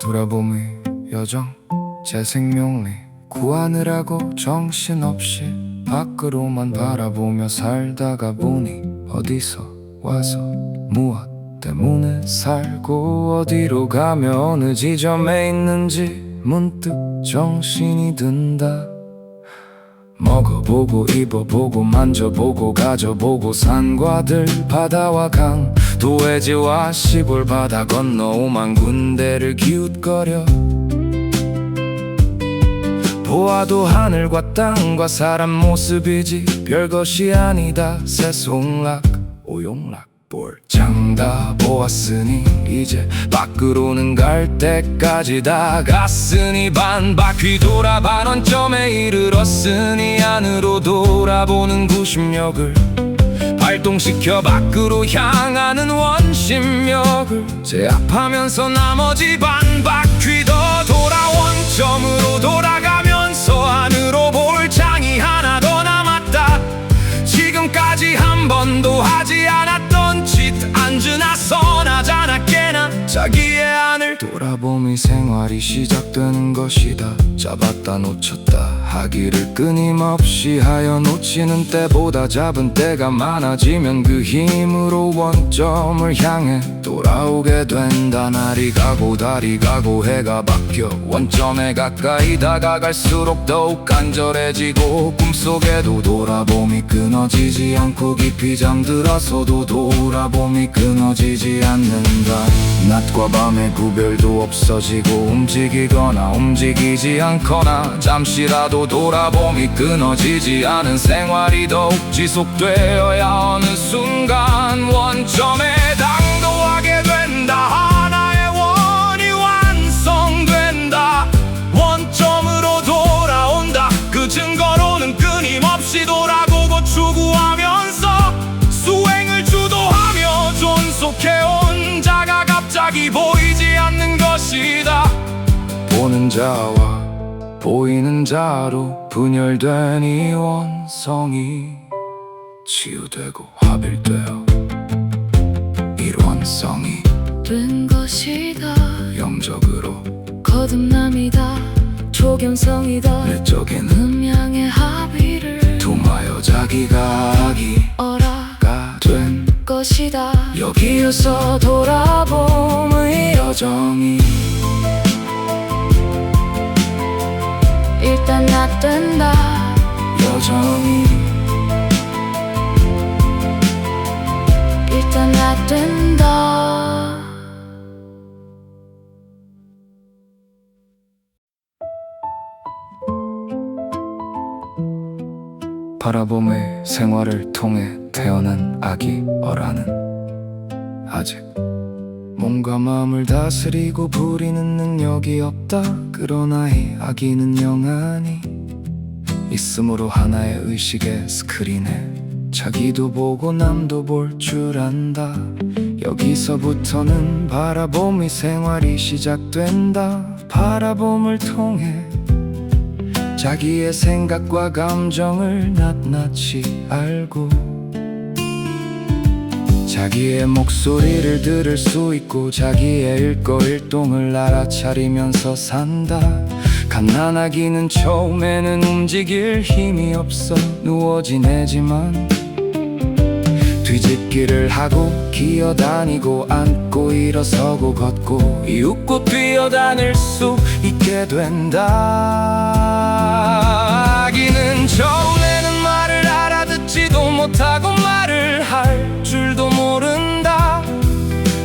돌아봄의 여정 제 생명리 구하느라고 정신없이 밖으로만 바라보며 살다가 보니 어디서 와서 무엇 때문에 살고 어디로 가며 어느 지점에 있는지 문득 정신이 든다. 먹어보고 입어보고 만져보고 가져보고 산과들 바다와 강 도해지와 시골 바다 건너 오만 군데를 기웃거려 보아도 하늘과 땅과 사람 모습이지 별것이 아니다. 새송락 오용락 볼장 다 보았으니 이제 밖으로는 갈 때까지 다 갔으니 반바퀴 돌아 반원점에 이르렀으니 안으로 돌아보는 구심력을 발동시켜 밖으로 향하는 원심력을 제압하면서 나머지 반바퀴 더 돌아 원점으로 돌아가면서 안으로 볼장이 하나 더 남았다. 지금까지 한 번도 하지 않았던 짓 앉으나 서나잖아 깨나 자기의 안을 돌아봄이 생활이 시작되는 것이다. 잡았다 놓쳤다 하기를 끊임없이 하여 놓치는 때보다 잡은 때가 많아지면 그 힘으로 원점을 향해 돌아오게 된다. 날이 가고 달이 가고 해가 바뀌어 원점에 가까이 다가갈수록 더욱 간절해지고 꿈속에도 돌아봄이 끊어지지 않고 깊이 잠들어서도 돌아봄이 끊어지지 않는다. 낮과 밤의 구별도 없어지고 움직이거나 움직이지 않거나 잠시라도 돌아봄이 끊어지지 않은 생활이 더욱 지속되어야 어느 순간 원점에 당도하게 된다. 하나의 원이 완성된다. 원점으로 돌아온다. 그 증거로는 끊임없이 돌아보고 추구하면서 수행을 주도하며 존속해온 자가 갑자기 보이지 않는 것이다. 보는 자와 보이는 자로 분열된 이 원성이 치유되고 합일되어 일원성이 된 것이다. 영적으로 거듭남이다. 초견성이다. 내적인 음양의 합의를 통하여 자기가 아기 어라가 된 것이다. 여기에서 돌아봄의 여정이 일단 나 된다. 여정이 일단 나 된다. 바라봄의 생활을 통해 태어난 아기 어라는 아직 몸과 마음을 다스리고 부리는 능력이 없다. 그러나 이 아기는 영안이 있으므로 하나의 의식의 스크린에 자기도 보고 남도 볼 줄 안다. 여기서부터는 바라봄의 생활이 시작된다. 바라봄을 통해 자기의 생각과 감정을 낱낱이 알고 자기의 목소리를 들을 수 있고 자기의 일거일동을 알아차리면서 산다. 갓난아기는 처음에는 움직일 힘이 없어 누워 지내지만 뒤집기를 하고 기어다니고 앉고 일어서고 걷고 이웃고 뛰어다닐 수 있게 된다. 아기는 처음에는 말을 알아듣지도 못하고 말을 할 줄도 모른다.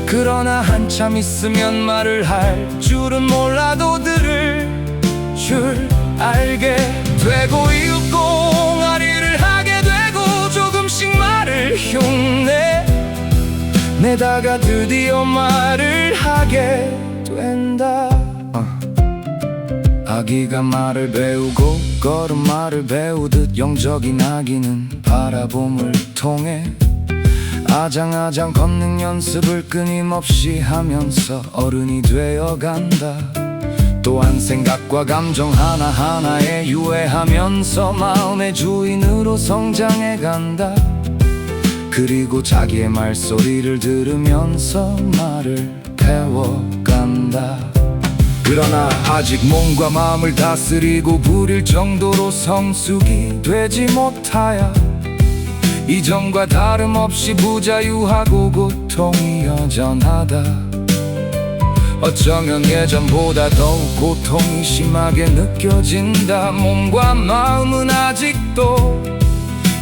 그러나 한참 있으면 말을 할 줄은 몰라도 들을 줄 알게 되고 이웃 공아리를 하게 되고 조금씩 말을 흉내 내다가 드디어 말을 하게 된다. 아기가 말을 배우고 걸음마를 배우듯 영적인 아기는 바라봄을 통해 아장아장 걷는 연습을 끊임없이 하면서 어른이 되어간다. 또한 생각과 감정 하나하나에 유해하면서 마음의 주인으로 성장해간다. 그리고 자기의 말소리를 들으면서 말을 배워간다. 그러나 아직 몸과 마음을 다스리고 부릴 정도로 성숙이 되지 못하여 이전과 다름없이 부자유하고 고통이 여전하다. 어쩌면 예전보다 더욱 고통이 심하게 느껴진다. 몸과 마음은 아직도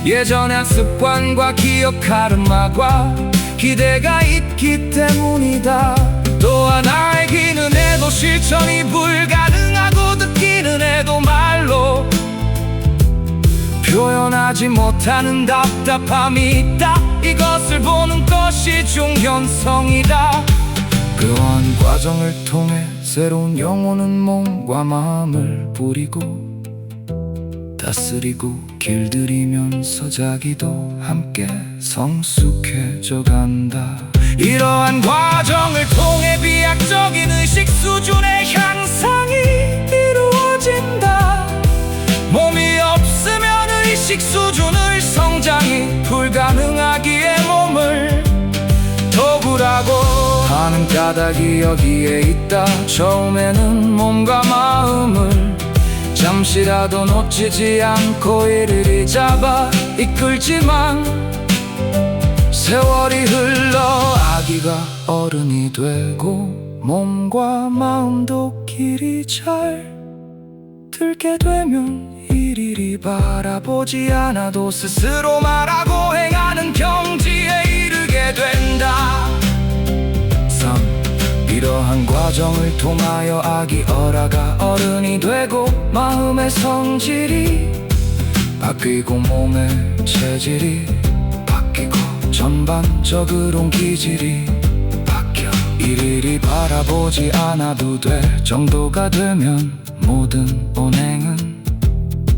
예전의 습관과 기억 카르마과 기대가 있기 때문이다. 또한 알기는 해도 실천이 불가능하고 듣기는 해도 말로 표현하지 못하는 답답함이 있다. 이것을 보는 것이 중현성이다. 그러한 과정을 통해 새로운 영혼은 몸과 마음을 부리고 다스리고 길들이면서 자기도 함께 성숙해져 간다. 이러한 과정을 통해 비약적인 의식 수준의 향상이 이루어진다. 몸이 없으면 의식 수준의 성장이 불가능하기에 몸을 도구라고 하는 까닭이 여기에 있다. 처음에는 몸과 마음을 잠시라도 놓치지 않고 이르리 잡아 이끌지만 세월이 흘러 아기가 어른이 되고 몸과 마음도 길이 잘 들게 되면 일일이 바라보지 않아도 스스로 말하고 행하는 경지에 이르게 된다. 3. 이러한 과정을 통하여 아기 어라가 어른이 되고 마음의 성질이 바뀌고 몸의 체질이 바뀌고 전반적으로 기질이 바뀌어 일일이 바라보지 않아도 될 정도가 되면 모든 운행은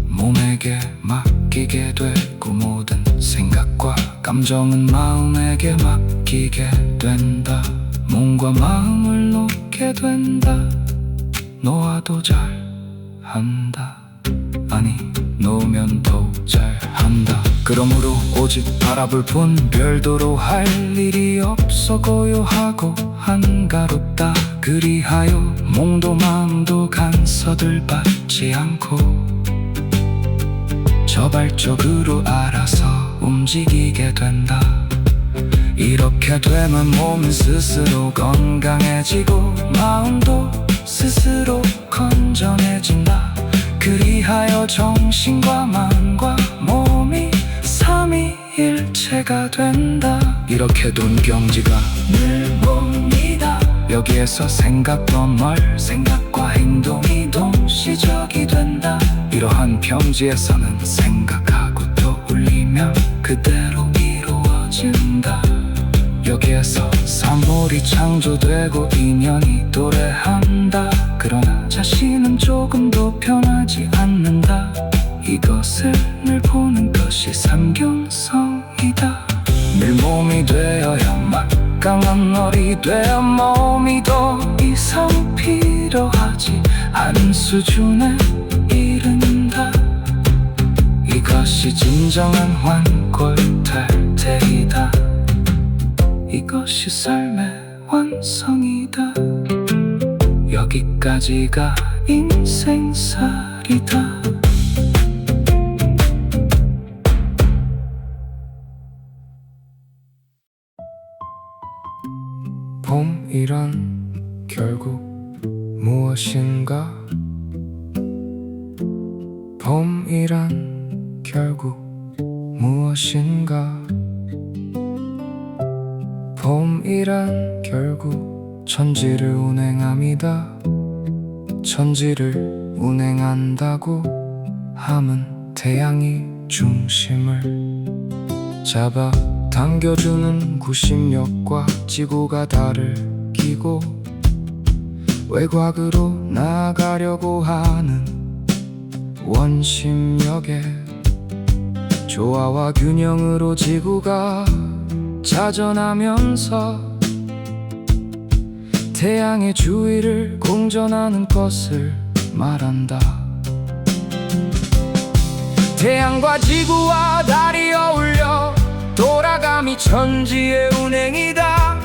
몸에게 맡기게 되고 모든 생각과 감정은 마음에게 맡기게 된다. 몸과 마음을 놓게 된다. 놓아도 잘한다. 아니 놓으면 더욱 잘한다. 그러므로 오직 바라볼 뿐 별도로 할 일이 없어 고요하고 한가롭다. 그리하여 몸도 마음도 간섭을 받지 않고 저발적으로 알아서 움직이게 된다. 이렇게 되면 몸은 스스로 건강해지고 마음도 스스로 건전해진다. 그리하여 정신과 마음과 몸이 삼위일체가 된다. 이렇게 돈 경지가 늘 몸이다. 여기에서 생각과 말, 생각과 행동이 동시적이 된다. 이러한 평지에서는 생각하고 떠올리면 그대로 이루어진다. 여기에서 사물이 창조되고 인연이 도래한다. 그러나 자신은 조금도 변하지 않는다. 이것을 늘 보는 것이 삼경성이다. 늘 몸이 되어야 막강한 어리 되어 몸이 더 이상 필요하지 않은 수준에 이른다. 이것이 진정한 환골탈태이다. 이것이 삶의 완성이다. 여기까지가 인생살이다. 봄이란 결국 무엇인가? 봄이란 결국 무엇인가? 봄이란 결국 천지를 운행함이다. 천지를 운행한다고 함은 태양이 중심을 잡아 당겨주는 구심력과 지구가 달을 끼고 외곽으로 나가려고 하는 원심력에 조화와 균형으로 지구가 자전하면서 태양의 주위를 공전하는 것을 말한다. 태양과 지구와 달이 어울려 돌아감이 천지의 운행이다.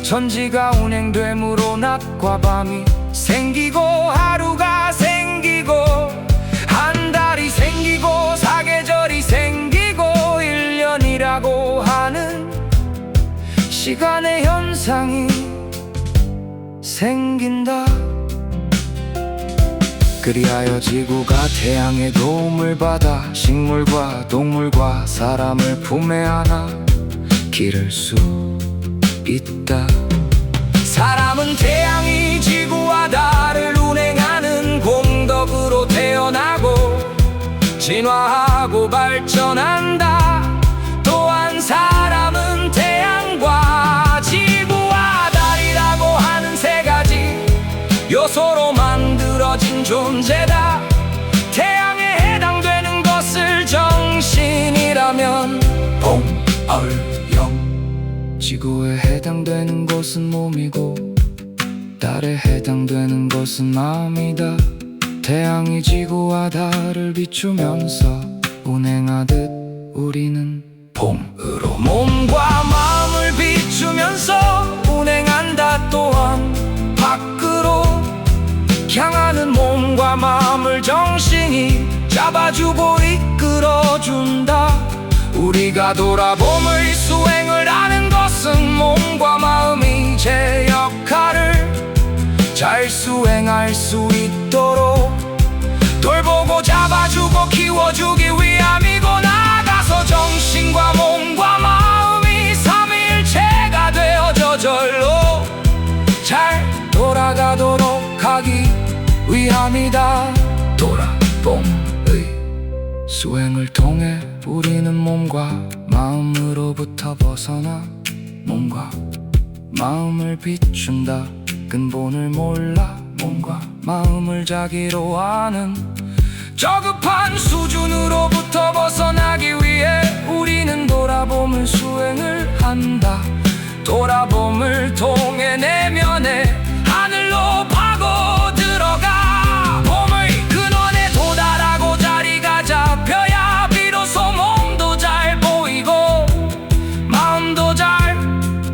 천지가 운행됨으로 낮과 밤이 생기고 하루가 생기고 한 달이 생기고 사계절이 생기고 1년이라고 하는 시간의 현상이 생긴다. 그리하여 지구가 태양의 도움을 받아 식물과 동물과 사람을 품에 안아 기를 수 있다. 사람은 태양이 지구와 달을 운행하는 공덕으로 태어나고 진화하고 발전한다. 또한 사람은 태양과 지구와 달이라고 하는 세 가지 요소로 만들어진 존재다. 태양에 해당되는 것을 정신이라면 봄얼영, 지구에 해당되는 것은 몸이고 달에 해당되는 것은 마음이다. 태양이 지구와 달을 비추면서 운행하듯 우리는 봄으로 몸과 마음을 비추면서 운행한다. 또한 밖으로 향하는 몸과 마음을 정신이 잡아주고 이끌어준다. 우리가 돌아봄의 수행을 하는 것은 몸과 마음이 제 역할을 잘 수행할 수 있도록 돌보고 잡아주고 키워주기 위함이고, 나아가서 정신과 몸과 마음이 삼위일체가 되어 저절로 잘 돌아가도록 하기 위함이다. 돌아봄의 수행을 통해 우리는 몸과 마음으로부터 벗어나 몸과 마음을 비춘다. 근본을 몰라 몸과 마음을 자기로 아는 저급한 수준으로부터 벗어나기 위해 우리는 돌아봄을 수행을 한다. 돌아봄을 통해 내면의 하늘로 파고 들어가 봄의 근원에 도달하고 자리가 잡혀야 비로소 몸도 잘 보이고 마음도 잘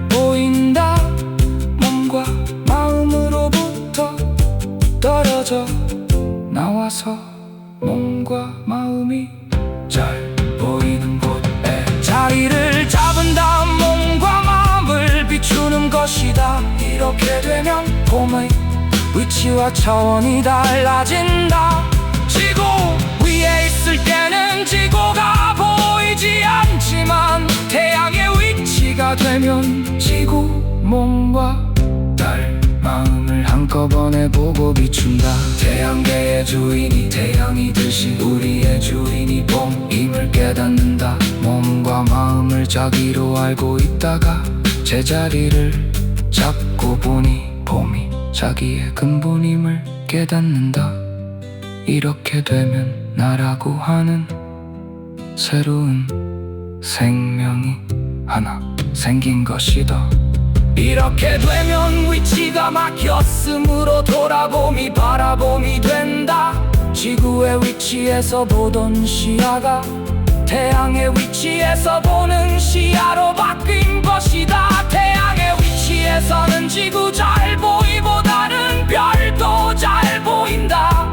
보인다. 몸과 마음으로부터 떨어져 나와서 몸과 마음이 잘 보이는 곳에 자리를 잡은 다음 몸과 마음을 비추는 것이다. 이렇게 되면 봄의 위치와 차원이 달라진다. 지구 위에 있을 때는 지구가 보이지 않지만 태양의 위치가 되면 지구, 몸과 달, 마음을 한꺼번에 보고 비춘다. 태양계의 주인이 태양이 듯이 우리의 주인이 봄임을 깨닫는다. 몸과 마음을 자기로 알고 있다가 제자리를 잡고 보니 봄이 자기의 근본임을 깨닫는다. 이렇게 되면 나라고 하는 새로운 생명이 하나 생긴 것이다. 이렇게 되면 위치가 막혔으므로 돌아봄이 바라봄이 된다. 지구의 위치에서 보던 시야가 태양의 위치에서 보는 시야로 바뀐 것이다. 태양의 위치에서는 지구 잘 보이보다는 별도 잘 보인다.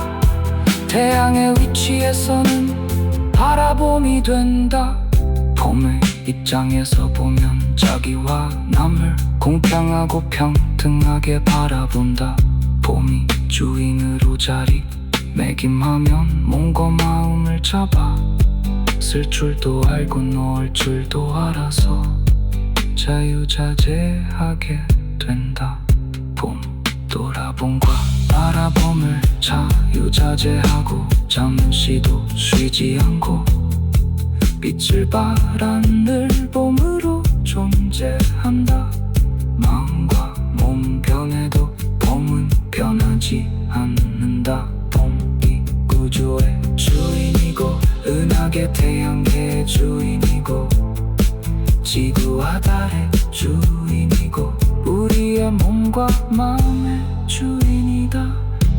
태양의 위치에서는 바라봄이 된다. 봄의 입장에서 보면 자기와 남을 공평하고 평등하게 바라본다. 봄이 주인으로 자리 매김하면 몸과 마음을 잡아 쓸 줄도 알고 놓을 줄도 알아서 자유자재하게 된다. 봄 돌아봄과 바라봄을 자유자재하고 잠시도 쉬지 않고 빛을 발한 늘 봄으로 존재한다. 마음과 몸 변해도 봄은 변하지 않는다. 봄이 구조의 주인이고 은하계 태양계의 주인이고 지구와 달의 주인이고 우리의 몸과 마음의 주인이다.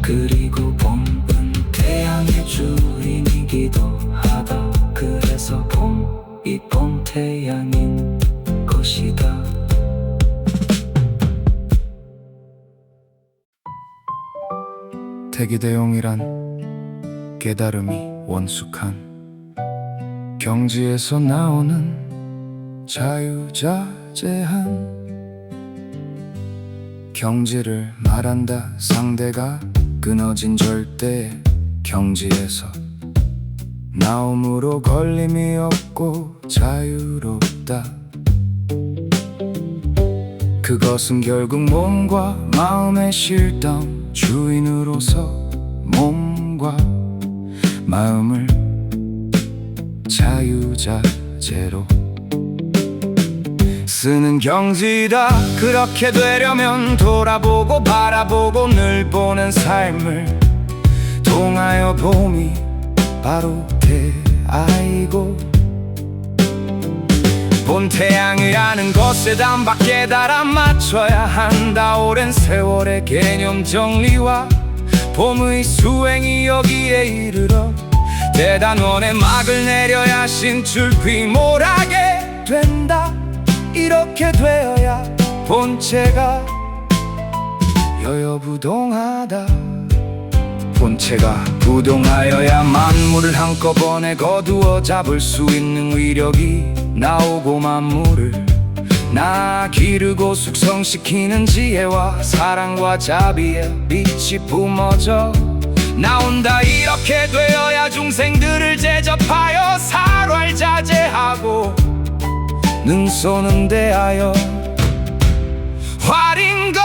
그리고 봄은 태양의 주인이기도 하다. 그래서 봄이 봄태양인 것이다. 대기대용이란 깨달음이 원숙한 경지에서 나오는 자유자재한 경지를 말한다. 상대가 끊어진 절대 경지에서 나옴으로 걸림이 없고 자유롭다. 그것은 결국 몸과 마음의 실정 주인으로서 몸과 마음을 자유자재로 쓰는 경지다. 그렇게 되려면 돌아보고 바라보고 늘 보는 삶을 통하여 봄이 바로 태아이고 본태양이라는 것에 단박에 달아 맞춰야 한다. 오랜 세월의 개념 정리와 봄의 수행이 여기에 이르러 대단원의 막을 내려야 신출귀몰하게 된다. 이렇게 되어야 본체가 여여부동하다. 본체가 부동하여야 만물을 한꺼번에 거두어 잡을 수 있는 위력이 나오고 만물을 기르고 숙성시키는 지혜와 사랑과 자비의 빛이 뿜어져 나온다. 이렇게 되어야 중생들을 제접하여 살활자제하고 능소는 대하여 활인검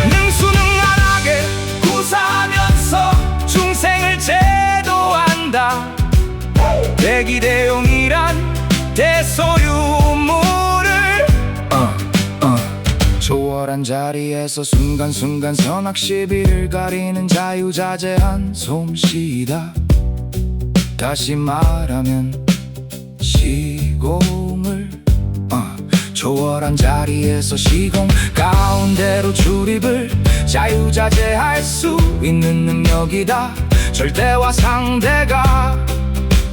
능수능란하게 구사하면서 중생을 제도한다. 대기대용이란 대소유물을 초월한 자리에서 순간순간 선악 시비를 가리는 자유자재한 솜씨이다. 다시 말하면 시공을 초월한 자리에서 시공 가운데로 출입을 자유자재할 수 있는 능력이다. 절대와 상대가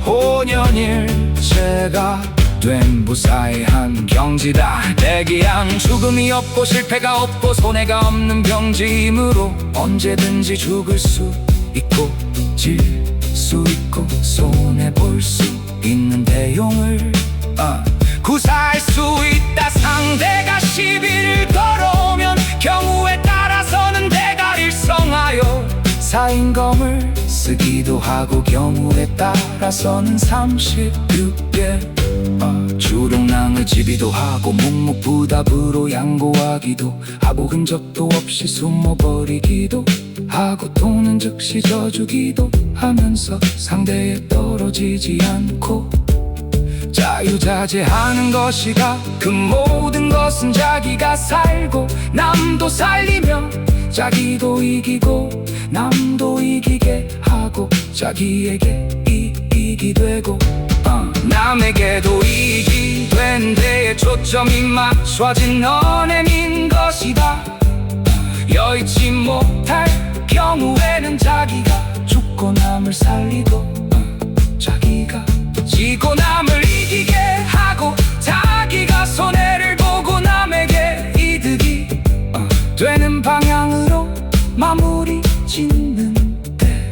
혼연일체가 된 무사히한 경지다. 대기양 죽음이 없고 실패가 없고 손해가 없는 경지이므로 언제든지 죽을 수 있고 질 수 있고 손해볼 수 있는 대용을 구사할 수 있다. 상대가 시비를 걸어오면 경우에 따라서는 대가일성하여 사인검을 쓰기도 하고 경우에 따라서는 36개 주룡랑을 지비도 하고 묵묵부답으로 양보하기도 하고 흔적도 없이 숨어버리기도 하고 또는 즉시 져주기도 하면서 상대에 떨어지지 않고 자유자재하는 것이가 그 모든 것은 자기가 살고 남도 살리며 자기도 이기고 남도 이기게 하고 자기에게 이익이 되고 남에게도 이익이 된 데에 초점이 맞춰진 너네인 것이다. 여의치 못할 경우에는 자기가 죽고 남을 살리고 자기가 지고 남을 이기게 하고 자기가 손해를 보고 남에게 이득이 되는 방향으로 마무리 짓는데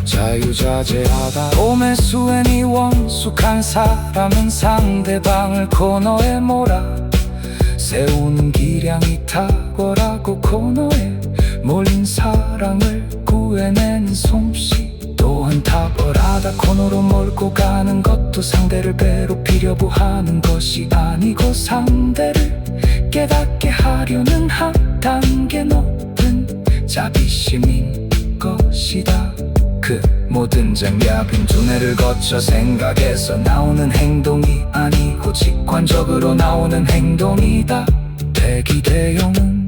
자유자재하다. 봄의 수행이 원숙한 사람은 상대방을 코너에 몰아 세우는 기량이 탁월하고 코너에 몰린 사랑을 구해내는 솜씨 또한 탁월하다. 코너로 몰고 가는 것도 상대를 괴롭히려고 하는 것이 아니고 상대를 깨닫게 하려는 한 단계 높은 자비심인 것이다. 그 모든 장яб인 두뇌를 거쳐 생각에서 나오는 행동이 아니고 직관적으로 나오는 행동이다. 대기대용은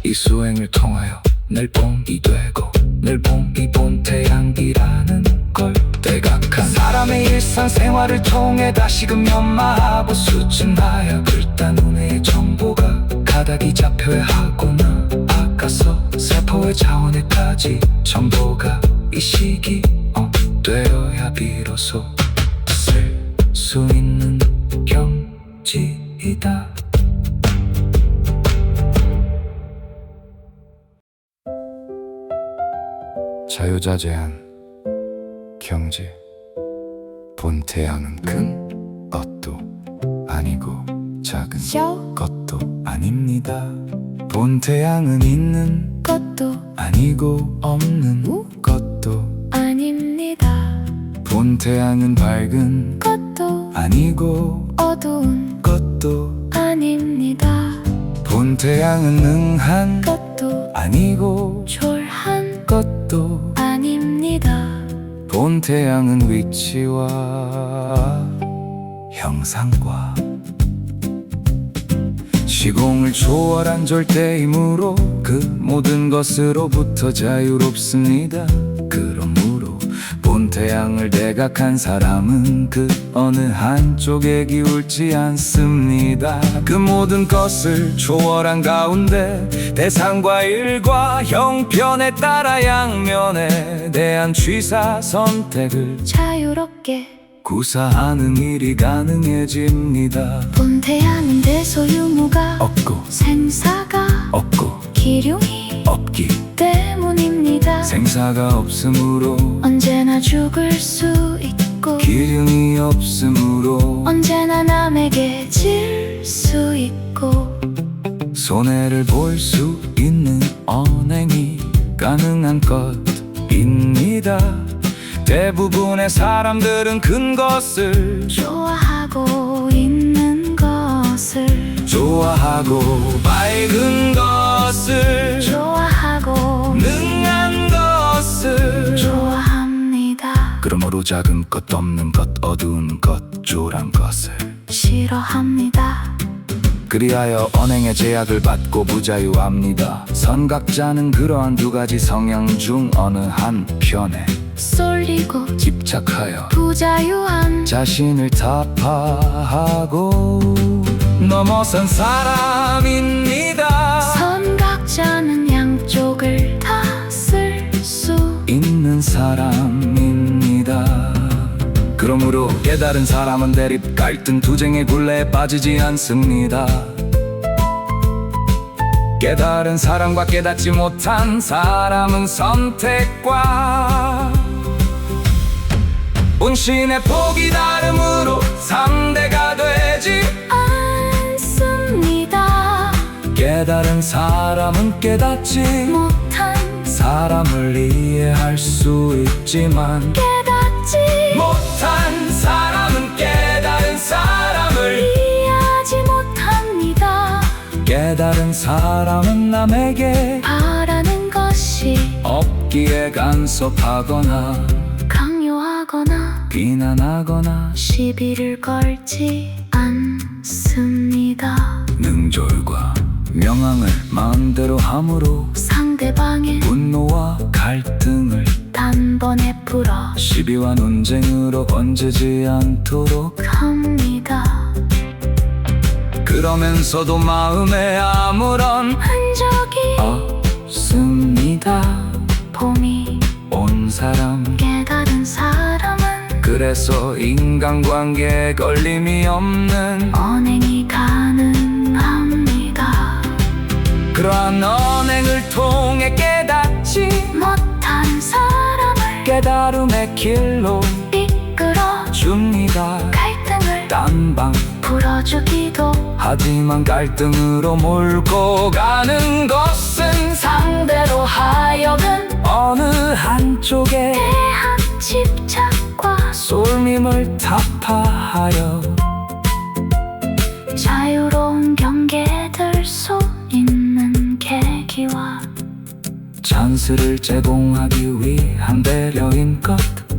이 수행을 통하여 늘 봄이 되고 늘 봄이 본태양이라는 걸 대각한 사람의 일상생활을 통해 다시금 연마하고 수증하여 글단 눈의 정보가 가닥이 잡혀야 하구나. 아까서 세포의 차원에까지 정보가 이 시기 되어야 비로소 쓸 수 있는 경지이다. 자유자재한 경제. 본태양은 큰 것도 아니고 작은 저 것도 아닙니다. 본태양은 있는 것도 아니고 없는 것도. 아닙니다. 본태양은 밝은 것도 아니고 어두운 것도. 아닙니다. 본태양은 능한 것도 아니고 졸한 것도. 아닙니다. 본태양은 위치와 형상과 시공을 초월한 절대이므로 그 모든 것으로부터 자유롭습니다. 그러므로 본태양을 대각한 사람은 그 어느 한쪽에 기울지 않습니다. 그 모든 것을 초월한 가운데 대상과 일과 형편에 따라 양면에 대한 취사 선택을 자유롭게 구사하는 일이 가능해집니다. 본태양은 대소유무가 없고 생사가 없고 기륭이 없기 때문입니다. 생사가 없으므로 언제나 죽을 수 있고 기름이 없으므로 언제나 남에게 질 수 있고 손해를 볼 수 있는 언행이 가능한 것입니다. 대부분의 사람들은 큰 것을 좋아하고 있는 것을 좋아하고 밝은 것을 좋아하고 능한 것을 좋아합니다. 그러므로 작은 것, 없는 것, 어두운 것, 조란 것을 싫어합니다. 그리하여 언행의 제약을 받고 부자유합니다. 선각자는 그러한 두 가지 성향 중 어느 한 편에 쏠리고 집착하여 부자유한 자신을 타파하고 넘어선 사람입니다. 선각자는 양쪽을 다 쓸 수 있는 사람입니다. 그러므로 깨달은 사람은 대립, 갈등, 투쟁의 굴레에 빠지지 않습니다. 깨달은 사람과 깨닫지 못한 사람은 선택과 본신의 폭이 다름으로 상대가 되지 않습니다. 깨달은 사람은 깨닫지 못한 사람을 이해할 수 있지만 깨닫지 못한 사람은 깨달은 사람을 이해하지 못합니다. 깨달은 사람은 남에게 바라는 것이 없기에 간섭하거나 강요하거나 비난하거나 시비를 걸지 않습니다. 능졸과 명앙을 마음대로 함으로 상대방의 분노와 갈등을 단번에 풀어 시비와 논쟁으로 번지지 않도록 합니다. 그러면서도 마음에 아무런 흔적이 없습니다. 봄이 온 사람 깨달은 사람은 그래서 인간관계에 걸림이 없는 언행이 가능합니다. 그러한 언행을 통해 깨닫지 못한 사람을 깨달음의 길로 이끌어 줍니다. 갈등을 딴방 풀어주기도 하지만 갈등으로 몰고 가는 것은 상대로 하여금 어느 한쪽에 대한 집착과 쏠림을 타파하여 자유로운 경계될 수 있는 계기와 찬스를 제공하기 위한 배려인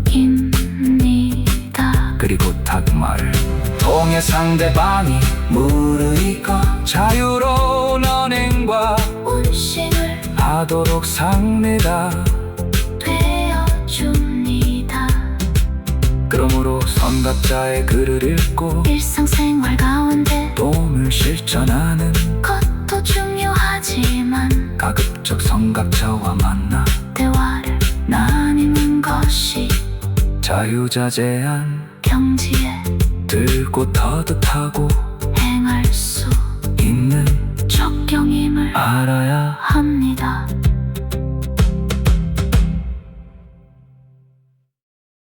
입니다. 그리고 탁말을 통해 상대방이 무르익어 자유로운 언행과 운심을 하도록 삽니다. 되어줍니다. 그러므로 선각자의 글을 읽고 일상생활 가운데 도움을 실천하는 것도 중요하지만 가급적 선각자와 만나 대화를 나누는 것이 자유자재한 경지에 들고 터득하고 행할 수 있는 적경임을 알아야